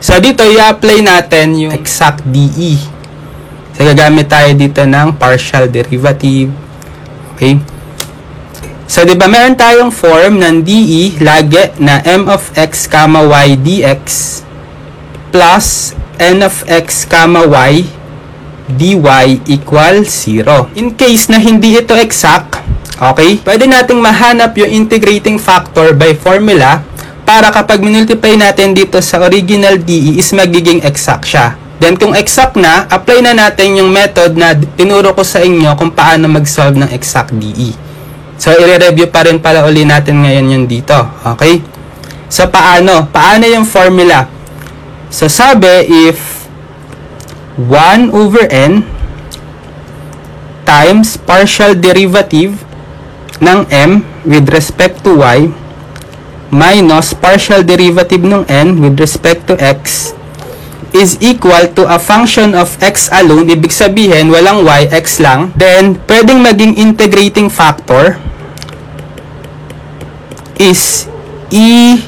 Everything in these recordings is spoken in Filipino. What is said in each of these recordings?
So, dito, i-apply natin yung exact DE. So, gagamit tayo dito ng partial derivative. Okay? So, di ba meron tayong form ng DE lagi na m of x, y dx plus n of x, y dy equal 0. In case na hindi ito exact, okay, pwede nating mahanap yung integrating factor by formula para kapag minultiply natin dito sa original DE is magiging exact siya. Then, kung exact na, apply na natin yung method na tinuro ko sa inyo kung paano mag-solve ng exact DE. So, i-review pa rin pala uli natin ngayon yun dito. Okay? So, paano? Paano yung formula? So, sabi, if 1 over n times partial derivative ng m with respect to y minus partial derivative ng n with respect to x is equal to a function of x alone, ibig sabihin, walang y, x lang, then, pwedeng maging integrating factor is e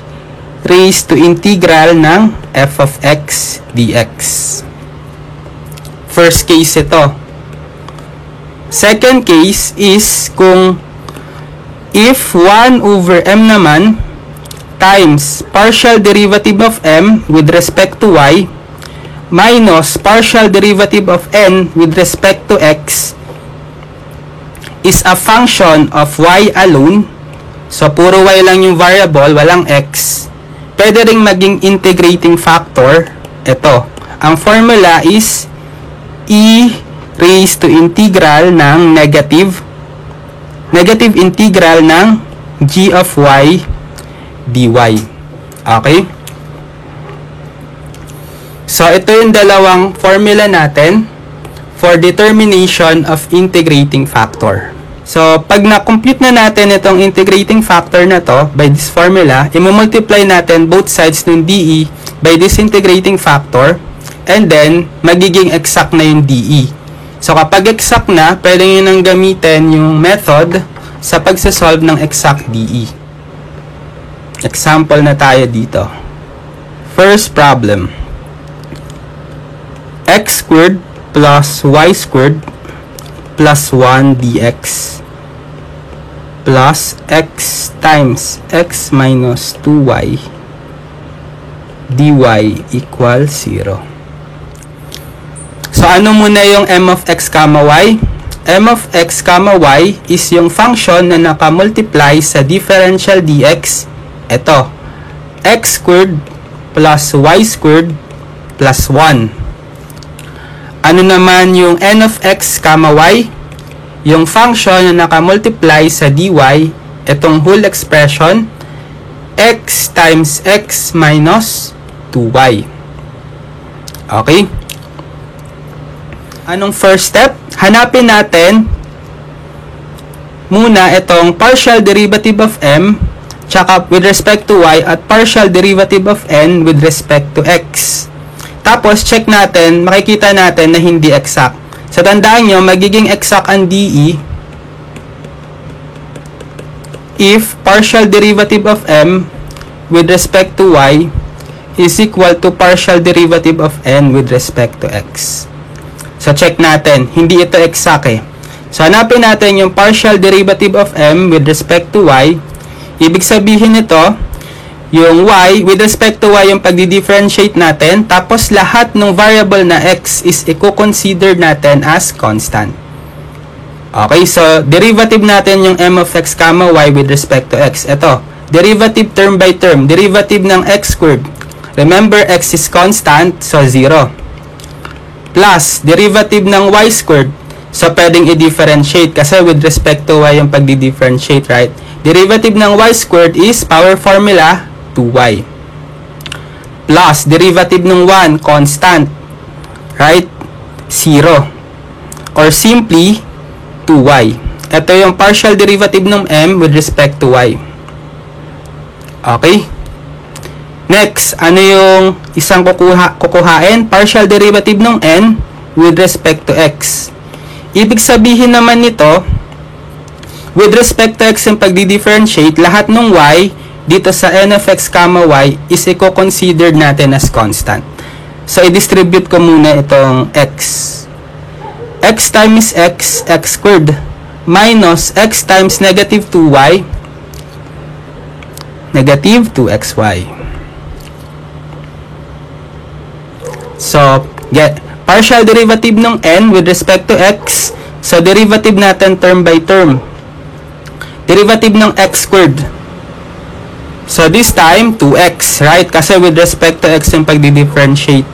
raised to integral ng f of x dx. First case ito. Second case is kung if 1 over m naman times partial derivative of m with respect to y minus partial derivative of n with respect to x is a function of y alone. So, puro y lang yung variable, walang x. Pwede ring maging integrating factor. Ito. Ang formula is e raised to integral ng negative integral ng g of y dy. Okay? So, ito yung dalawang formula natin for determination of integrating factor. So, pag na-compute na natin itong integrating factor na to by this formula, i-multiply natin both sides ng DE by this integrating factor and then, magiging exact na yung DE. So, kapag exact na, pwede nyo nang gamitin yung method sa pagsasolve ng exact DE. Example na tayo dito. First problem. X squared plus y squared plus 1 dx plus x times x minus 2y dy equals 0. So, ano muna yung m of x, y? M of x, y is yung function na nakamultiply sa differential dx. Ito, x squared plus y squared plus 1. Ano naman yung n of x, y? Yung function na nakamultiply sa dy, itong whole expression, x times x minus 2y. Okay? Anong first step? Hanapin natin muna itong partial derivative of m tsaka with respect to y at partial derivative of n with respect to x. Tapos, check natin, makikita natin na hindi exact. So, tandaan nyo, magiging exact ang DE if partial derivative of m with respect to y is equal to partial derivative of n with respect to x. So, check natin. Hindi ito exact eh. So, hanapin natin yung partial derivative of m with respect to y. Ibig sabihin nito, yung y, with respect to y, yung pagdi-differentiate natin, tapos lahat ng variable na x is i-consider natin as constant. Okay, so, derivative natin yung m of x, y with respect to x. Ito, derivative term by term, derivative ng x squared. Remember, x is constant, so 0. Plus, derivative ng y squared. So, pwedeng i-differentiate kasi with respect to y yung pagdi-differentiate, right? Derivative ng y squared is power formula 2y. Plus, derivative ng 1, constant. Right? 0. Or simply, 2y. Ito yung partial derivative ng m with respect to y. Okay? Next, ano yung isang kukuhain? Partial derivative ng n with respect to x. Ibig sabihin naman nito, with respect to x yung pagdi-differentiate, lahat ng y dito sa n of x, y is i-consider natin as constant. So, i-distribute ko muna itong x. X times x squared minus x times negative 2y, negative 2xy. So, get partial derivative ng n with respect to x. So, derivative natin term by term. Derivative ng x squared. So, this time, 2x, right? Kasi with respect to x yung pagdi-differentiate.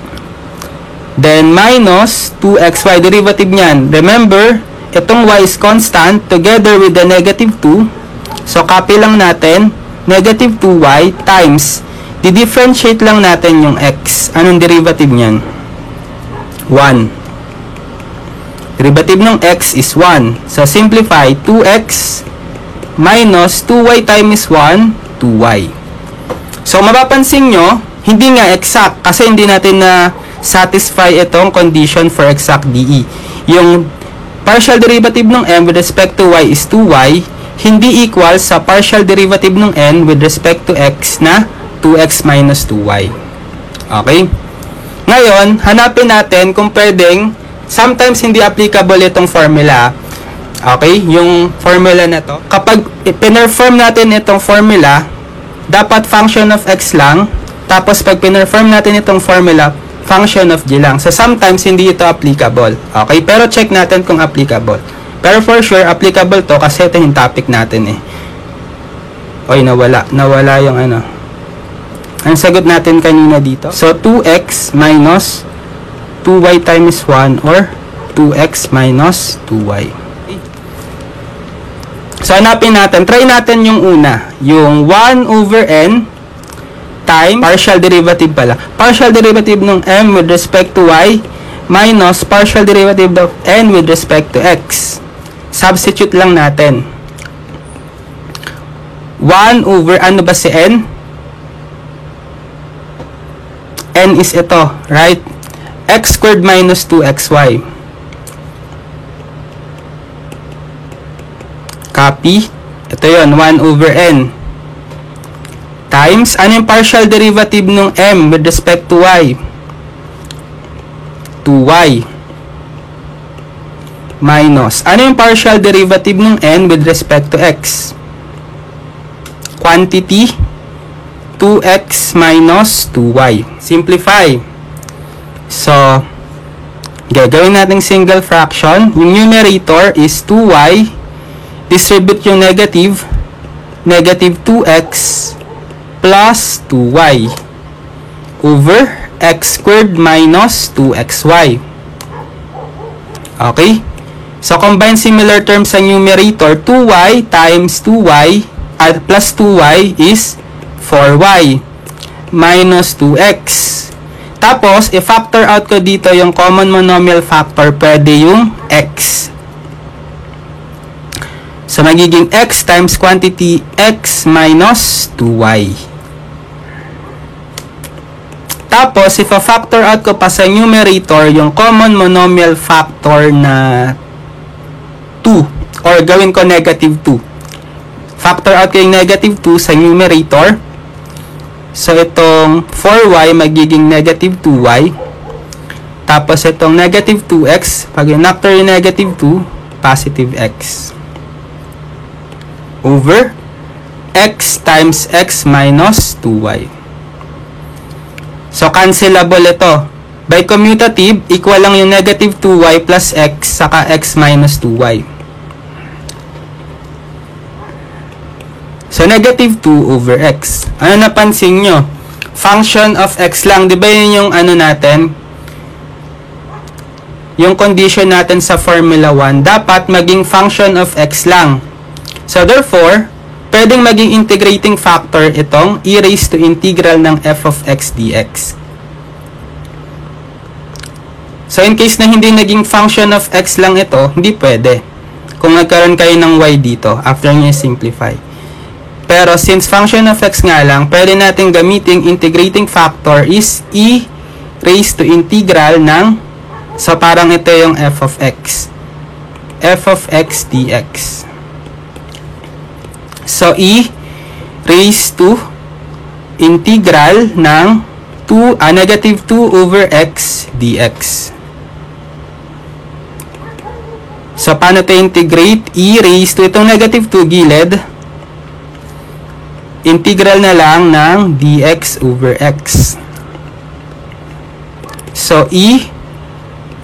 Then, minus 2xy, derivative niyan. Remember, itong y is constant together with the negative 2. So, copy lang natin, negative 2y times, di-differentiate lang natin yung x. Anong derivative niyan? 1. Derivative ng x is 1. So, simplify, 2x minus 2y times 1, 2y. So, mapapansin nyo, hindi nga exact kasi hindi natin na satisfy itong condition for exact DE. Yung partial derivative ng m with respect to y is 2y, hindi equal sa partial derivative ng n with respect to x na 2x minus 2y. Okay? Ngayon, hanapin natin kung pwedeng, sometimes hindi applicable itong formula. Okay? Yung formula na to. Kapag pinerform natin itong formula, dapat function of x lang. Tapos, pag pinerform natin itong formula, function of g lang. So, sometimes, hindi ito applicable. Okay? Pero, check natin kung applicable. Pero, for sure, applicable to kasi ito yung topic natin eh. Oy, nawala. Nawala yung ano. Ang sagot natin kanina dito. So, 2x minus 2y times 1 or 2x minus 2y. So, hanapin natin. Try natin yung una. Yung 1 over n times partial derivative pala. Partial derivative ng m with respect to y minus partial derivative of n with respect to x. Substitute lang natin. 1 over, ano ba si n? N is ito, right? X squared minus 2xy. Copy. Ito yun, 1 over n. Times, ano yung partial derivative ng m with respect to y? 2y. Minus, ano yung partial derivative ng n with respect to x? Quantity, 2x minus 2y. Simplify. So, gagawin natin single fraction. Yung numerator is 2y. Distribute yung negative. Negative 2x plus 2y over x squared minus 2xy. Okay? So, combine similar terms sa numerator. 2y times 2y plus 2y is 4y minus 2x. Tapos, i-factor out ko dito yung common monomial factor. Pwede yung x. So, magiging x times quantity x minus 2y. Tapos, if-factor out ko pa sa numerator yung common monomial factor na 2. Or gawin ko negative 2. Factor out ko yung negative 2 sa numerator. So, itong 4y magiging negative 2y. Tapos, itong negative 2x, pag in-factor yung negative 2, positive x. Over x times x minus 2y. So, cancelable ito. By commutative, equal lang yung negative 2y plus x saka x minus 2y. So, negative 2 over x. Ano napansin nyo? Function of x lang. Diba yun yung ano natin? Yung condition natin sa formula 1. Dapat maging function of x lang. So, therefore, pwedeng maging integrating factor itong e raised to integral ng f of x dx. So, in case na hindi naging function of x lang ito, hindi pwede. Kung nagkaroon kayo ng y dito, after nyo simplify. Pero, since function of x nga lang, pwede natin gamiting integrating factor is e raised to integral ng, so parang ito yung f of x. F of x dx. So, e raised to integral ng negative 2 over x dx. So, paano ito integrate? E raised to itong negative 2 gilid. Integral na lang ng dx over x. So, E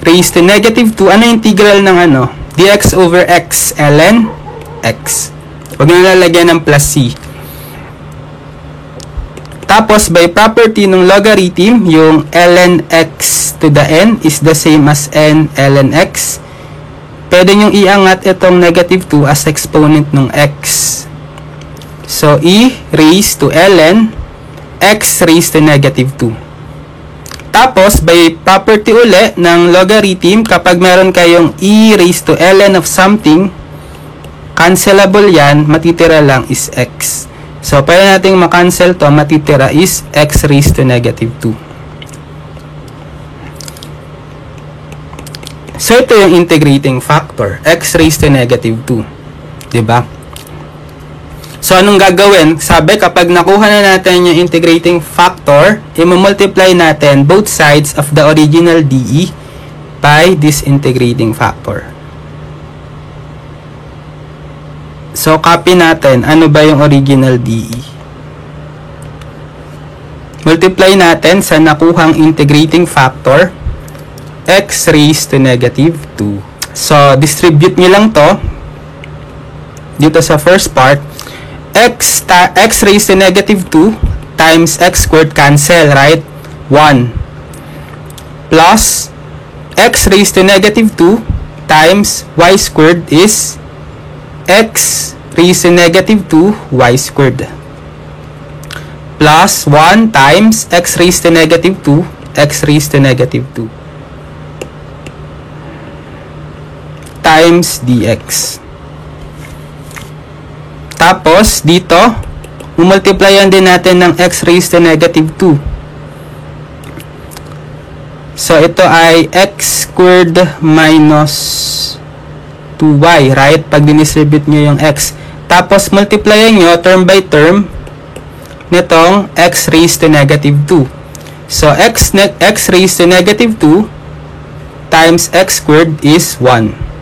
raised to negative 2. Ano integral ng ano? Dx over x. Ln x. Huwag na lalagyan ng plus c. Tapos, by property ng logarithm, yung ln x to the n is the same as n ln x. Pwede nyo iangat itong negative 2 as exponent ng x. So, e raised to ln x raised to negative 2. Tapos, by property uli ng logarithm, kapag meron kayong e raised to ln of something, cancelable yan, matitira lang is x. So, pwede nating makancel to, matitira is x raised to negative 2. So, ito yung integrating factor, x raised to negative 2. Diba? So, anong gagawin? Sabi, kapag nakuha na natin yung integrating factor, i-multiply natin both sides of the original DE by this integrating factor. So, copy natin. Ano ba yung original DE? Multiply natin sa nakuhang integrating factor, x raised to negative 2. So, distribute nyo lang to dito sa first part. X raised to negative 2 times x squared cancel, right? 1 plus x raised to negative 2 times y squared is x raised to negative 2 y squared plus 1 times x raised to negative 2 x raised to negative 2 times dx. Tapos, dito, multiplyan din natin ng x raised to negative 2. So, ito ay x squared minus 2y, right? Pag dinistribute nyo yung x. Tapos, multiplyan nyo term by term nitong x raised to negative 2. So, x raised to negative 2 times x squared is 1.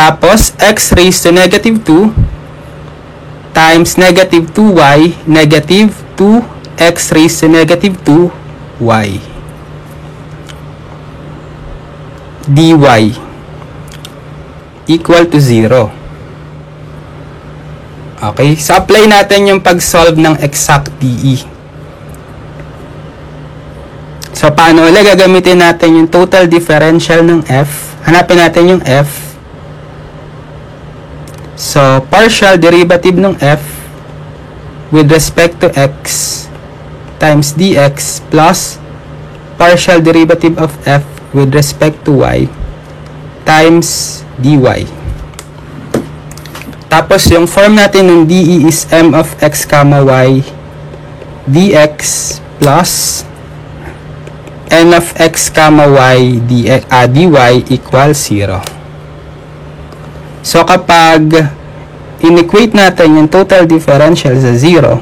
Tapos, x raised to negative 2 times negative 2y, negative 2x raised to negative 2y dy equal to 0. Okay? So, apply natin yung pag-solve ng exact DE. So, paano ulit? Gagamitin natin yung total differential ng f. Hanapin natin yung f. So, partial derivative ng f with respect to x times dx plus partial derivative of f with respect to y times dy. Tapos, yung form natin ng DE is m of x comma y dx plus n of x comma y dy equals 0. So, kapag in-equate natin yung total differential sa 0,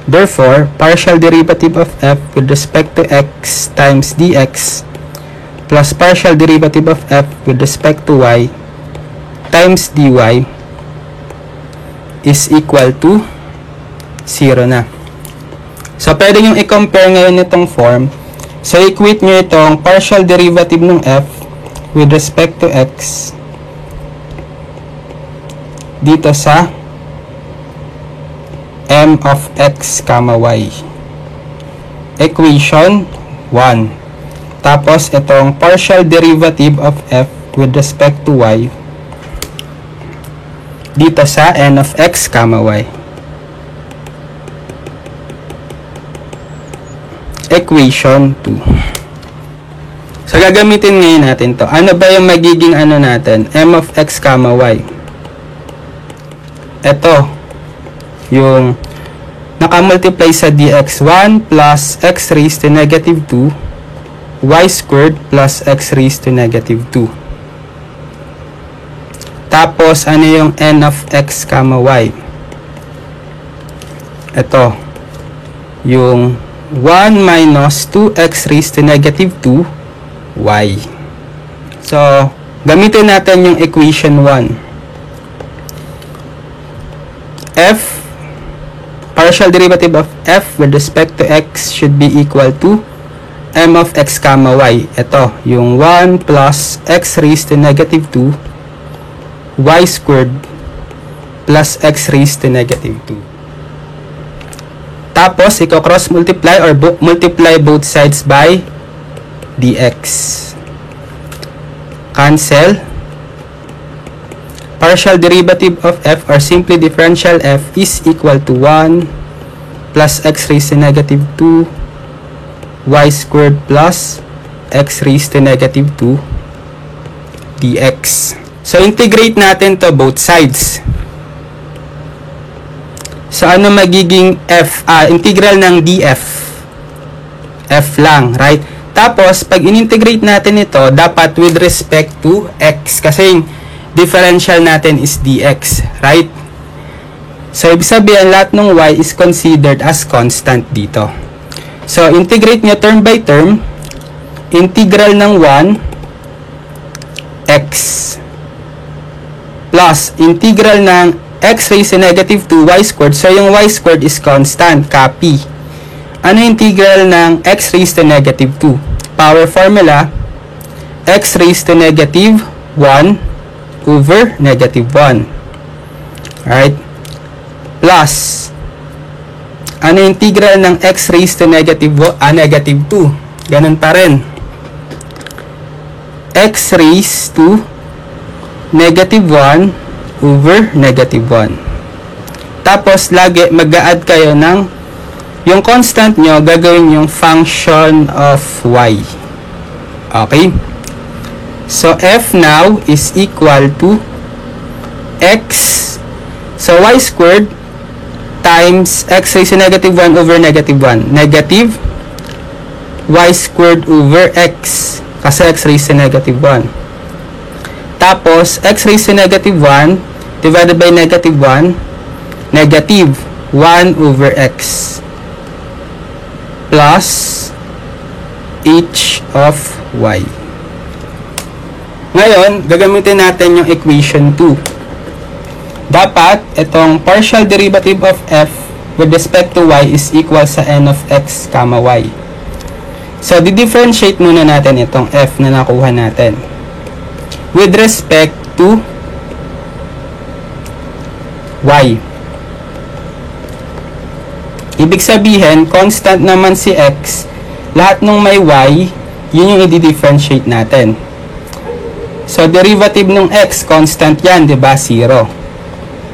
therefore, partial derivative of f with respect to x times dx plus partial derivative of f with respect to y times dy is equal to 0 na. So, pwede nyo i-compare ngayon itong form. So, equate nyo itong partial derivative ng f with respect to x dito sa m of x comma y. Equation 1. Tapos, itong partial derivative of f with respect to y dito sa n of x comma y. Equation 2. So, gagamitin ngayon natin to. Ano ba yung magiging ano natin? M of x comma y. Ito, yung nakamultiply sa dx, 1 plus x raised to negative 2 y squared plus x raised to negative 2. Tapos, ano yung n of x comma y? ito, yung 1 minus 2x raised to negative 2y. So, gamitin natin yung equation 1. F, partial derivative of f with respect to x should be equal to m of x comma y. Ito, yung 1 plus x raised to negative 2 y squared plus x raised to negative 2. Tapos, i-cross multiply or multiply both sides by dx. Cancel. Partial derivative of f or simply differential f is equal to 1 plus x raised to negative 2 y squared plus x raised to negative 2 dx. So, integrate natin to both sides. So, ano magiging f? Integral ng df. F lang, right? Tapos, pag in-integrate natin ito, dapat with respect to x. Kasi yung differential natin is dx, right? So, ibig sabihin, lahat ng y is considered as constant dito. So, integrate nyo term by term. Integral ng 1, x. Plus, integral ng x raised to negative 2 y squared. So, yung y squared is constant. Copy. Ano integral ng x raised to negative 2? Power formula, x raised to negative 1 over negative 1. Alright? Plus, ano integral ng x raised to negative 2? Ganun pa rin. X raised to negative 1 over negative 1. Tapos, lagi mag-a-add kayo ng yung constant nyo, gagawin yung function of y. Okay? So, f now is equal to x. So, y squared times x raised to negative 1 over negative 1. Negative y squared over x. Kasi x raised to negative 1. Tapos, x raised to negative 1 divided by negative 1. Negative 1 over x. Plus h of y. Ngayon, gagamitin natin yung equation 2. Dapat, itong partial derivative of f with respect to y is equal sa n of x comma y. So, di-differentiate muna natin itong f na nakuha natin. With respect to y. Ibig sabihin, constant naman si x, lahat ng may y, yun yung i-differentiate natin. So, derivative ng x, constant yan, diba? 0.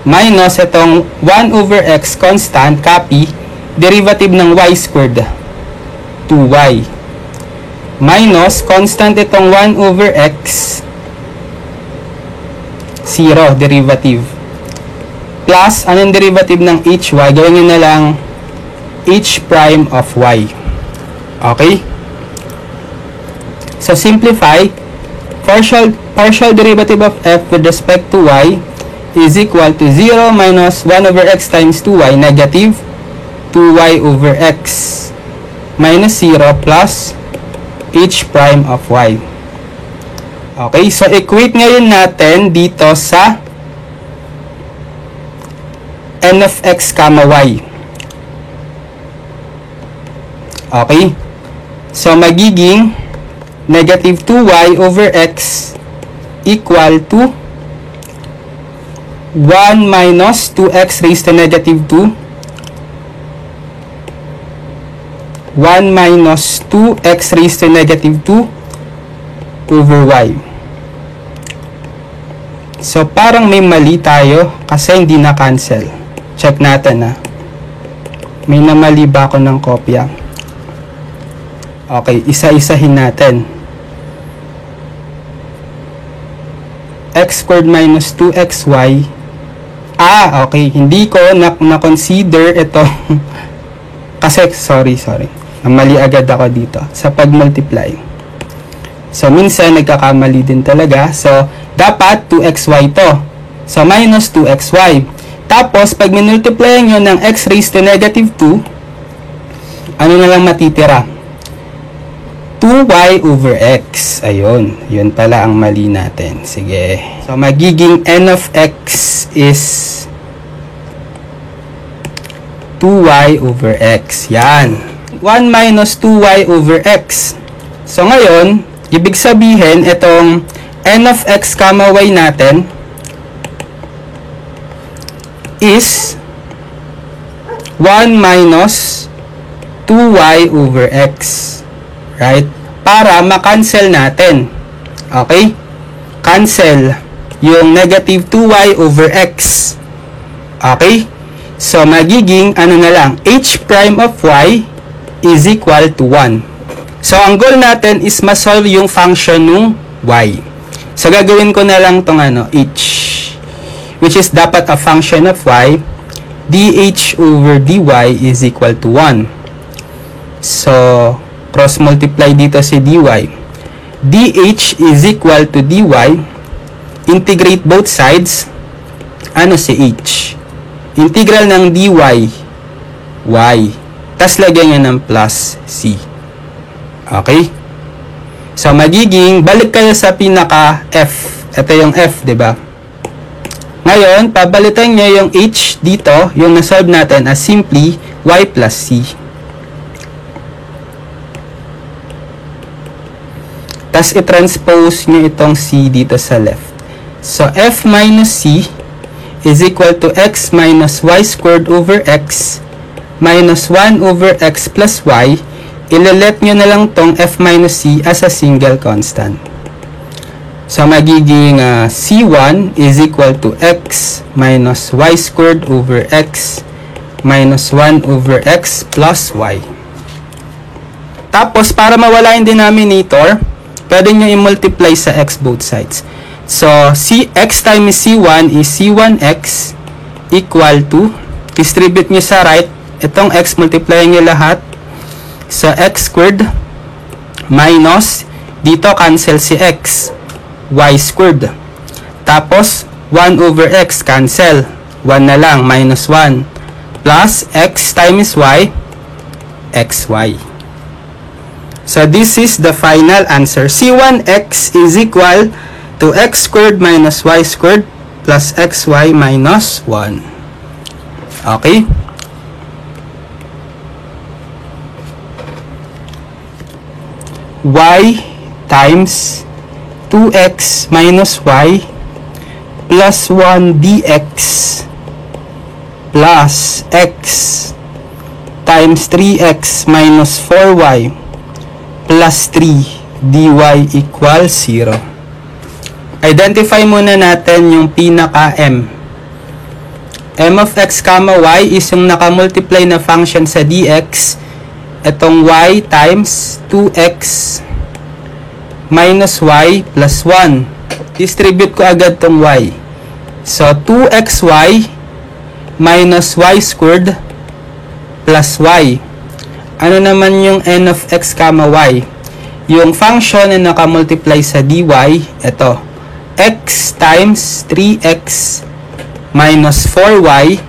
Minus itong 1 over x, constant, copy, derivative ng y squared, 2y. Minus, constant itong 1 over x, 0, derivative. Plus, anong derivative ng hy? Gawin nyo na lang h prime of y. Okay? So, simplify. Partial derivative of f with respect to y is equal to 0 minus 1 over x times 2y, negative 2y over x minus 0 plus h prime of y. Okay? So, equate ngayon natin dito sa n of x comma y. Okay? So, magiging negative 2y over x equal to 1 minus 2x raised to negative 2. 1 minus 2x raised to negative 2 over y. So, parang may mali tayo kasi hindi na-cancel. Check natin, ha. May namali ba ako ng kopya? Okay, isa-isahin natin. X squared minus 2xy. Okay. Hindi ko na-consider ito. Kasi, sorry. Mali agad ako dito sa pag-multiply. So, minsan nagkakamali din talaga. So, dapat 2xy to. So, minus 2xy. Tapos, pag minultiply nyo ng x raised to negative 2, ano na lang matitira? 2y over x. Ayun. Yun pala ang mali natin. Sige. So, magiging n of x is 2y over x. Yan. 1 minus 2y over x. So, ngayon, ibig sabihin, itong n of x, y natin is 1 minus 2y over x. Right? Para makancel natin. Okay? Cancel yung negative 2y over x. Okay? So, magiging, ano na lang, h prime of y is equal to 1. So, ang goal natin is ma-solve yung function ng y. So, gagawin ko na lang tong h, which is dapat a function of y, dh over dy is equal to 1. So, cross-multiply dito si dy. dh is equal to dy, integrate both sides, ano si h? Integral ng dy, y. Tas lagyan nyo ng plus c. Okay? So, magiging, balik kayo sa pinaka f. Ito yung f, diba? Ngayon, pabalitan nyo yung h dito, yung nasolve natin as simply y plus c. Tas i-transpose nyo itong c dito sa left. So, f minus c is equal to x minus y squared over x minus 1 over x plus y. Ilalet nyo na lang tong f minus c as a single constant. So, magiging c1 is equal to x minus y squared over x minus 1 over x plus y. Tapos, para mawala yung denominator, pwede nyo i-multiply sa x both sides. So, x times c1 is c1x equal to, distribute nyo sa right, itong x, multiply nyo lahat. So, x squared minus, dito cancel si x, y squared. Tapos, 1 over x, cancel. 1 na lang, minus 1. Plus, x times y, xy. So, this is the final answer. C1x is equal to x squared minus y squared plus xy minus 1. Okay? Y times 2x minus y plus 1 dx plus x times 3x minus 4y plus 3 dy equals 0. Identify muna natin yung pinaka m. M of x, y is yung nakamultiply na function sa dx. Itong y times 2x minus y plus 1. Distribute ko agad tong y. So, 2xy minus y squared plus y. Ano naman yung n of x, y? Yung function na nakamultiply sa dy, ito. X times 3x minus 4y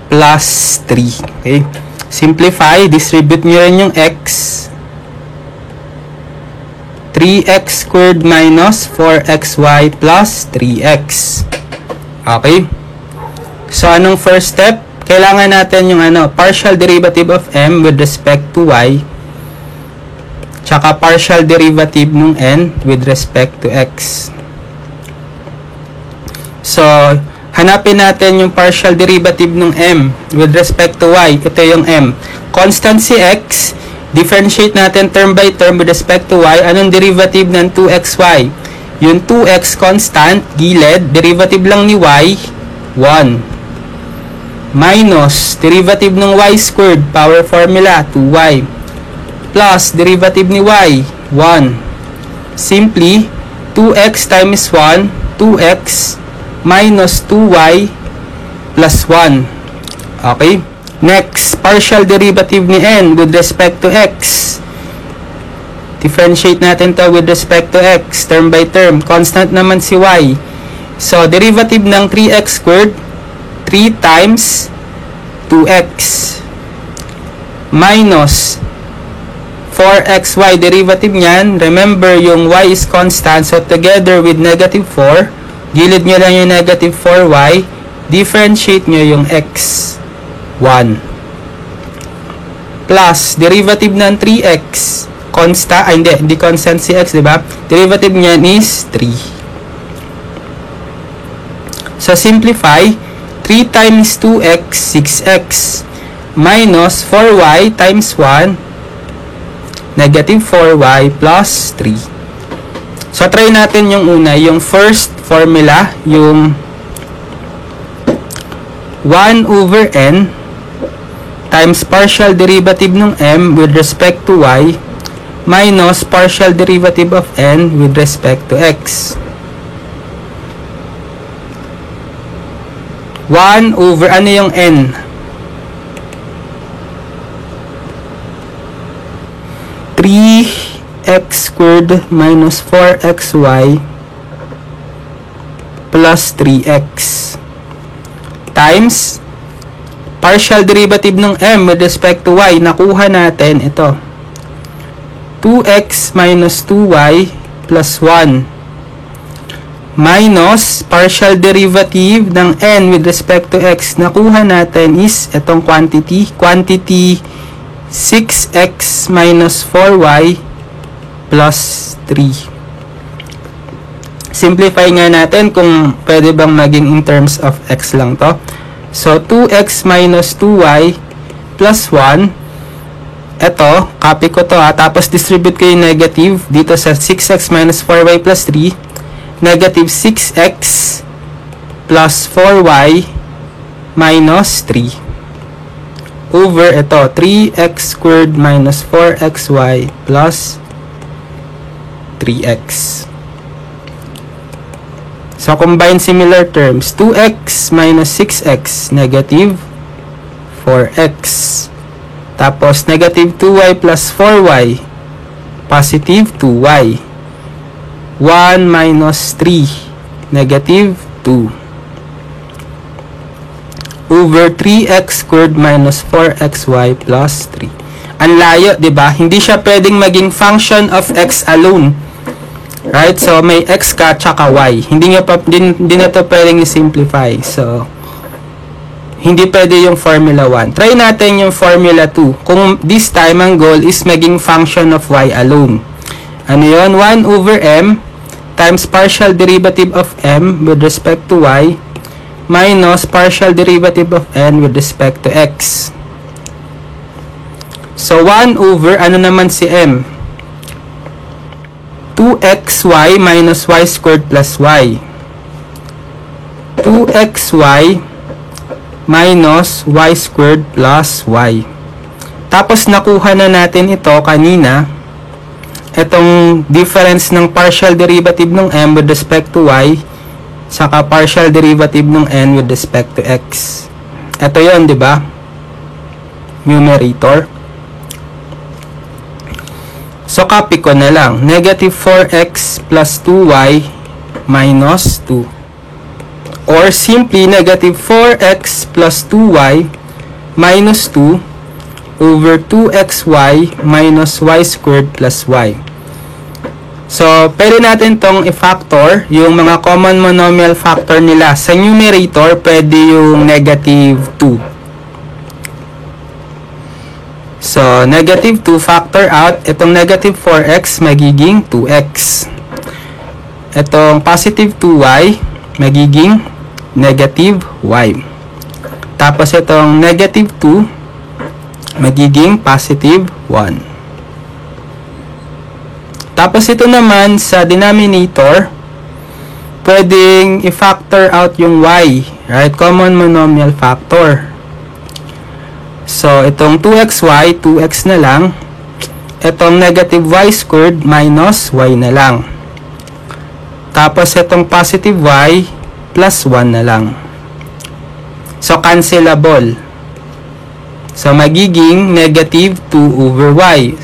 plus 3. Okay? Simplify. Distribute nyo rin yung x. 3x squared minus 4xy plus 3x. Okay? So, anong first step? Kailangan natin yung partial derivative of m with respect to y. Tsaka partial derivative ng n with respect to x. So, hanapin natin yung partial derivative ng m with respect to y. Ito yung m. Constant si x. Differentiate natin term by term with respect to y. Anong derivative ng 2xy? Yung 2x constant, gilid. Derivative lang ni y, 1. Minus, derivative ng y squared, power formula, 2y. Plus, derivative ni y, 1. Simply, 2x times 1, 2x minus 2y plus 1. Okay? Next, partial derivative ni n with respect to x. Differentiate natin to with respect to x, term by term. Constant naman si y. So, derivative ng 3x squared 3 times 2x minus 4xy. Derivative niyan, remember yung y is constant, so together with negative 4, gilid nyo lang yung negative 4y, differentiate nyo yung x 1 plus derivative ng 3x constant, hindi constant si x, diba? Derivative niyan is 3. So simplify, 3 times 2x, 6x minus 4y times 1, negative 4y plus 3. So, try natin yung una, yung first formula, yung 1 over n times partial derivative ng m with respect to y minus partial derivative of n with respect to x. 1 over, ano yung n? 3x squared minus 4xy plus 3x times partial derivative ng m with respect to y. Nakuha natin ito, 2x minus 2y plus 1 minus partial derivative ng n with respect to x. Nakuha natin is itong quantity 6x minus 4y plus 3. Simplify nga natin kung pwede bang maging in terms of x lang to. So, 2x minus 2y plus 1. Ito, copy ko to tapos distribute ko yung negative dito sa 6x minus 4y plus 3. Negative 6x plus 4y minus 3. Over ito, 3x squared minus 4xy plus 3x. So, combine similar terms. 2x minus 6x, negative 4x. Tapos, negative 2y plus 4y, positive 2y. 1 minus 3, negative 2. Over 3x squared minus 4xy plus 3. Ang layo, diba? Hindi siya pwedeng maging function of x alone. Right? So, may x ka tsaka y. Hindi na to pwedeng i-simplify. So, hindi pwede yung formula 1. Try natin yung formula 2. Kung this time, ang goal is maging function of y alone. Ano yun? 1 over m times partial derivative of m with respect to y minus partial derivative of n with respect to x. So, 1 over, ano naman si m? 2xy minus y squared plus y. 2xy minus y squared plus y. Tapos, nakuha na natin ito kanina. Itong difference ng partial derivative ng m with respect to y saka partial derivative ng n with respect to x. Ito yun, di ba? Numerator. So, copy ko na lang. Negative 4x plus 2y minus 2. Or simply, negative 4x plus 2y minus 2 over 2xy minus y squared plus y. So, pwede natin tong i-factor, yung mga common monomial factor nila. Sa numerator, pwede yung negative 2. So, negative 2 factor out. Itong negative 4x magiging 2x. Itong positive 2y magiging negative y. Tapos itong negative 2 magiging positive 1. Tapos ito naman sa denominator, pwedeng i-factor out yung y, right? Common monomial factor. So, itong 2xy, 2x na lang. Itong negative y squared minus y na lang. Tapos itong positive y plus 1 na lang. So, cancelable. So, magiging negative 2 over y.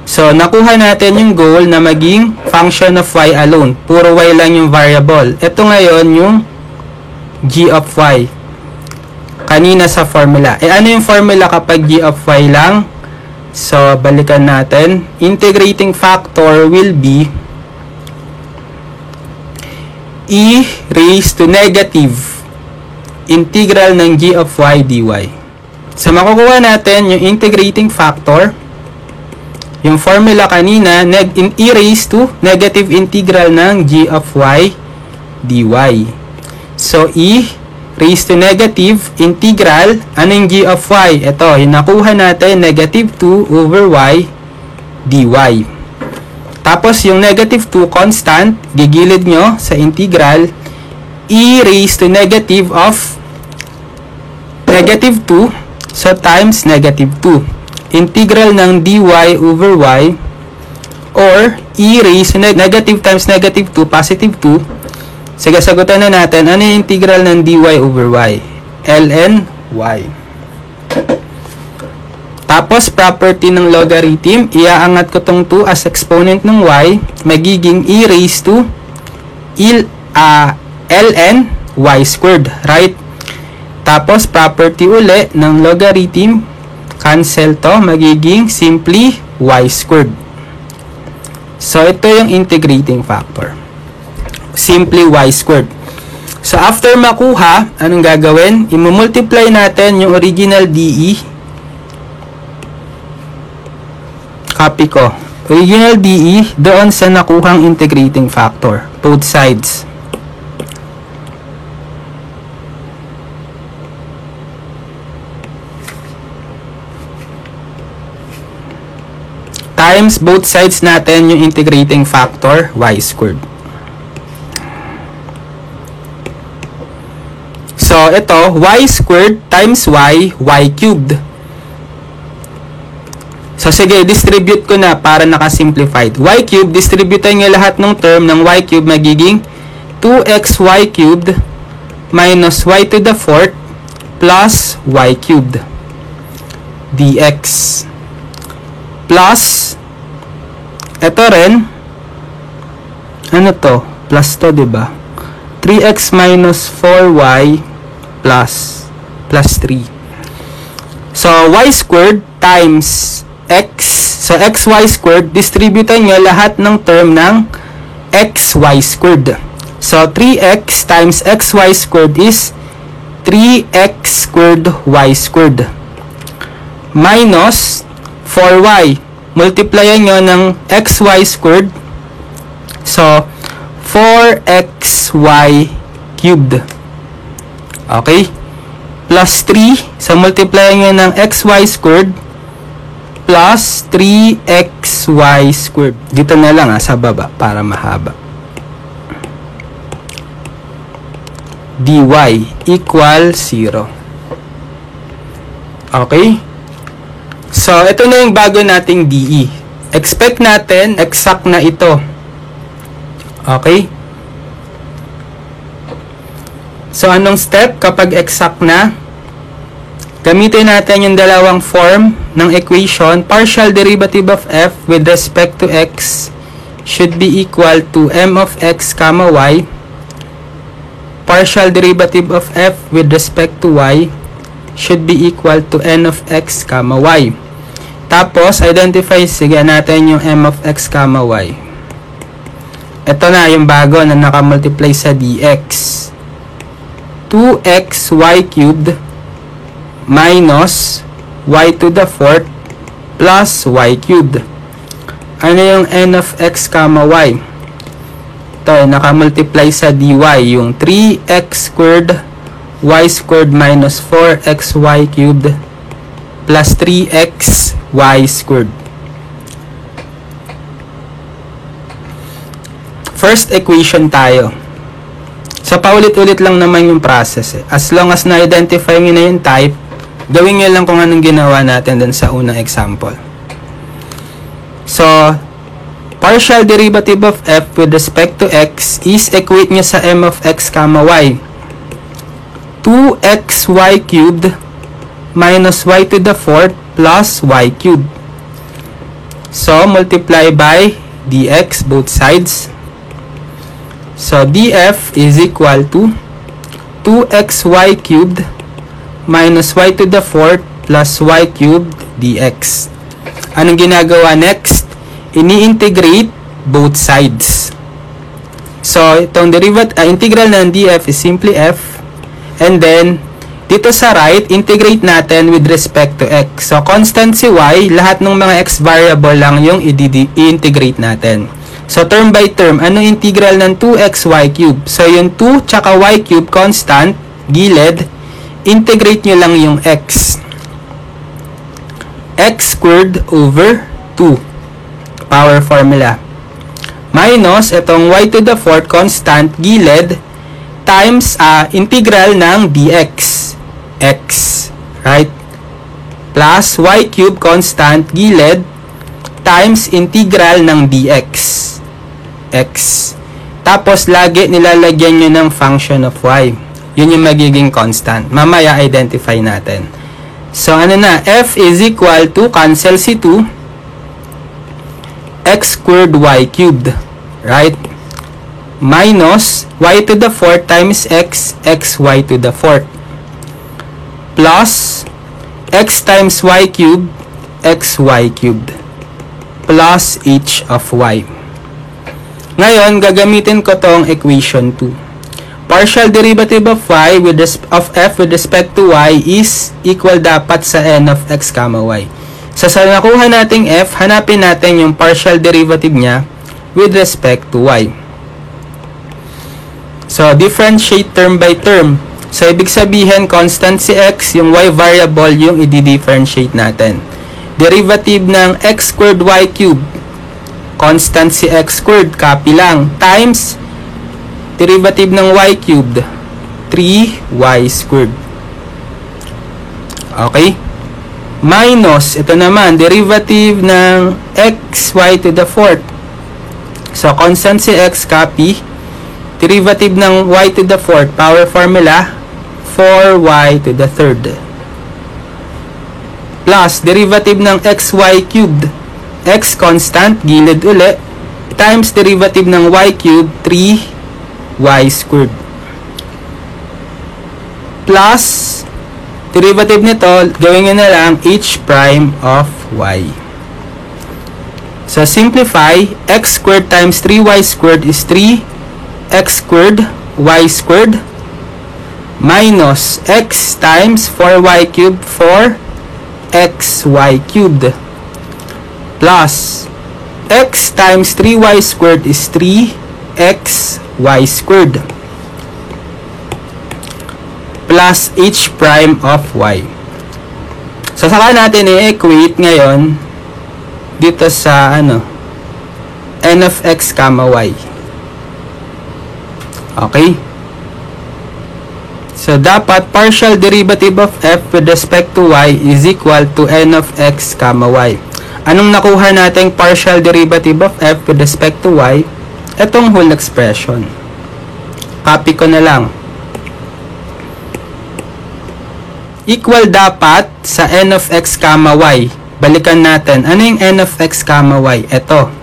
So, nakuha natin yung goal na maging function of y alone. Puro y lang yung variable. Ito ngayon yung g of y. kanina sa formula. Ano yung formula kapag g of y lang? So, balikan natin. Integrating factor will be e raised to negative integral ng g of y dy. So, makukuha natin yung integrating factor. Yung formula kanina, e raised to negative integral ng g of y dy. So, e raised to negative integral, ano yung g of y? Ito, yung nakuha natin, negative 2 over y dy. Tapos, yung negative 2 constant, gigilid nyo sa integral, e raised to negative of negative 2, so times negative 2. Integral ng dy over y, or e raised to negative times negative 2, positive 2. Sige, sagutan na natin. Ano yung integral ng dy over y? ln y. Tapos, property ng logarithm, iaangat ko tong 2 as exponent ng y, magiging e raised to ln y squared, right? Tapos, property uli ng logarithm, cancel to, magiging simply y squared. So, ito yung integrating factor. Simply y squared. So, after makuha, anong gagawin? I-multiply natin yung original DE. Copy ko. Original DE doon sa nakuhang integrating factor. Both sides. Times both sides natin yung integrating factor, y squared. So, ito, y squared times y cubed. So, sige, distribute ko na para nakasimplified. Y cubed, distributan nyo lahat ng term ng y cubed, magiging 2xy cubed minus y to the fourth plus y cubed dx. Plus, ito rin, ano to? Plus to, diba? 3x minus 4y plus 3. So, y squared times x. So, xy squared, distributan nyo lahat ng term ng xy squared. So, 3x times xy squared is 3x squared y squared. Minus 4y. Multiplyan nyo ng xy squared. So, 4xy cubed. Okay? Plus 3. So, multiply nyo ng xy squared plus 3xy squared. Dito na lang sa baba para mahaba. dy equal 0. Okay? So, ito na yung bago nating DE. Expect natin, exact na ito. Okay? So, anong step kapag exact na? Gamitin natin yung dalawang form ng equation. Partial derivative of f with respect to x should be equal to m of x comma y. Partial derivative of f with respect to y should be equal to n of x comma y. Tapos, identify, sige natin yung m of x comma y. Ito na yung bago na nakamultiply sa dx. 2xy cubed minus y to the fourth plus y cubed. Ano yung n of x comma y? Ito, nakamultiply sa dy. Yung 3x squared y squared minus 4xy cubed plus 3xy squared. First equation tayo. So, paulit-ulit lang naman yung process. As long as na-identify nyo na yung type, gawin nyo lang kung anong ginawa natin dun sa unang example. So, partial derivative of f with respect to x is equate nyo sa m of x comma y. 2xy cubed minus y to the fourth plus y cubed. So, multiply by dx, both sides. So, df is equal to 2xy cubed minus y to the fourth plus y cubed dx. Anong ginagawa next? Ini-integrate both sides. So, itong integral ng df is simply f. And then, dito sa right, integrate natin with respect to x. So, constant si y, lahat ng mga x variable lang yung i-integrate natin. So, term by term, ano integral ng 2xy cube? So, yung 2 tsaka y cube constant, gilid, integrate nyo lang yung x. X squared over 2. Power formula. Minus, itong y to the fourth constant, gilid, times integral ng dx. X. Right? Plus y cube constant, gilid, times integral ng dx. X. Tapos, lagi nilalagyan nyo ng function of y. Yun yung magiging constant. Mamaya, identify natin. So, ano na? F is equal to, cancel si 2, x squared y cubed. Right? Minus y to the fourth times x, xy to the fourth. Plus x times y cubed, xy cubed. Plus h of y. Ngayon, gagamitin ko tong equation 2. Partial derivative of y of f with respect to y is equal dapat sa n of x, y. So, sa nakuha nating f, hanapin natin yung partial derivative niya with respect to y. So, differentiate term by term. So, ibig sabihin, constant si x, yung y variable yung i-differentiate natin. Derivative ng x squared y cube, constant si x squared, copy lang, times derivative ng y cubed, 3y squared. Okay? Minus, ito naman, derivative ng xy to the fourth. So, constant si x, copy. Derivative ng y to the fourth, power formula, 4y to the third. Plus, derivative ng xy cubed, x constant, gilid uli, times derivative ng y cubed, 3y squared. Plus, derivative nito, gawin nyo na lang h prime of y. So, simplify, x squared times 3y squared is 3x squared, y squared, minus x times 4y cubed, 4xy cubed, plus x times 3y squared is 3xy squared, plus h prime of y. So, saka natin i-equate ngayon dito sa n of x, y. Okay? So, dapat partial derivative of f with respect to y is equal to n of x, y. Anong nakuha nating partial derivative of f with respect to y? Itong whole expression. Copy ko na lang. Equal dapat sa n of x, y. Balikan natin. Ano yung n of x, y? Ito.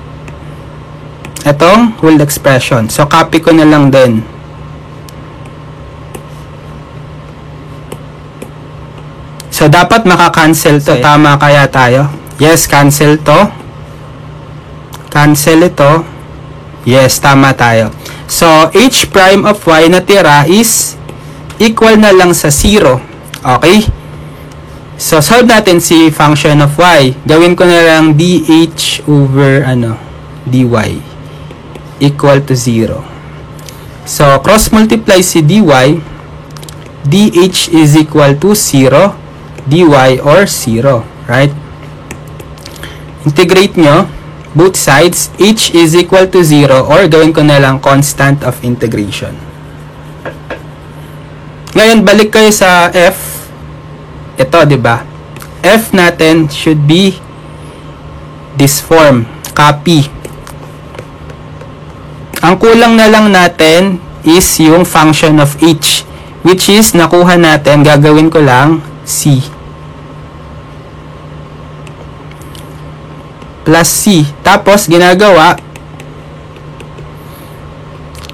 Itong whole expression. So, copy ko na lang din. So, dapat maka-cancel to. Tama kaya tayo? Yes, cancel to. Cancel ito. Yes, tama tayo. So, h prime of y na tira is equal na lang sa 0. Okay? So, solve natin si function of y. Gawin ko na lang dh over dy equal to 0. So, cross multiply si dy. dh is equal to 0. dy or 0. Right? Integrate nyo both sides. H is equal to 0 or gawin ko na lang constant of integration. Ngayon, balik kayo sa f. Ito, diba? F natin should be this form. Copy. Ang kulang na lang natin is yung function of h, which is nakuha natin, gagawin ko lang c. Plus c. Tapos, ginagawa,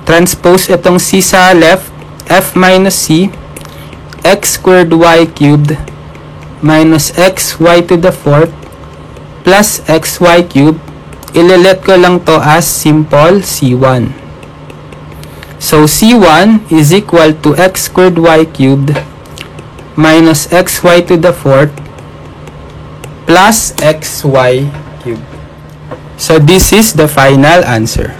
transpose itong c sa left, f minus c, x squared y cubed minus xy to the fourth plus xy cubed. Ililet ko lang to as simple C1. So C1 is equal to x squared y cubed minus xy to the fourth plus xy cubed. So this is the final answer.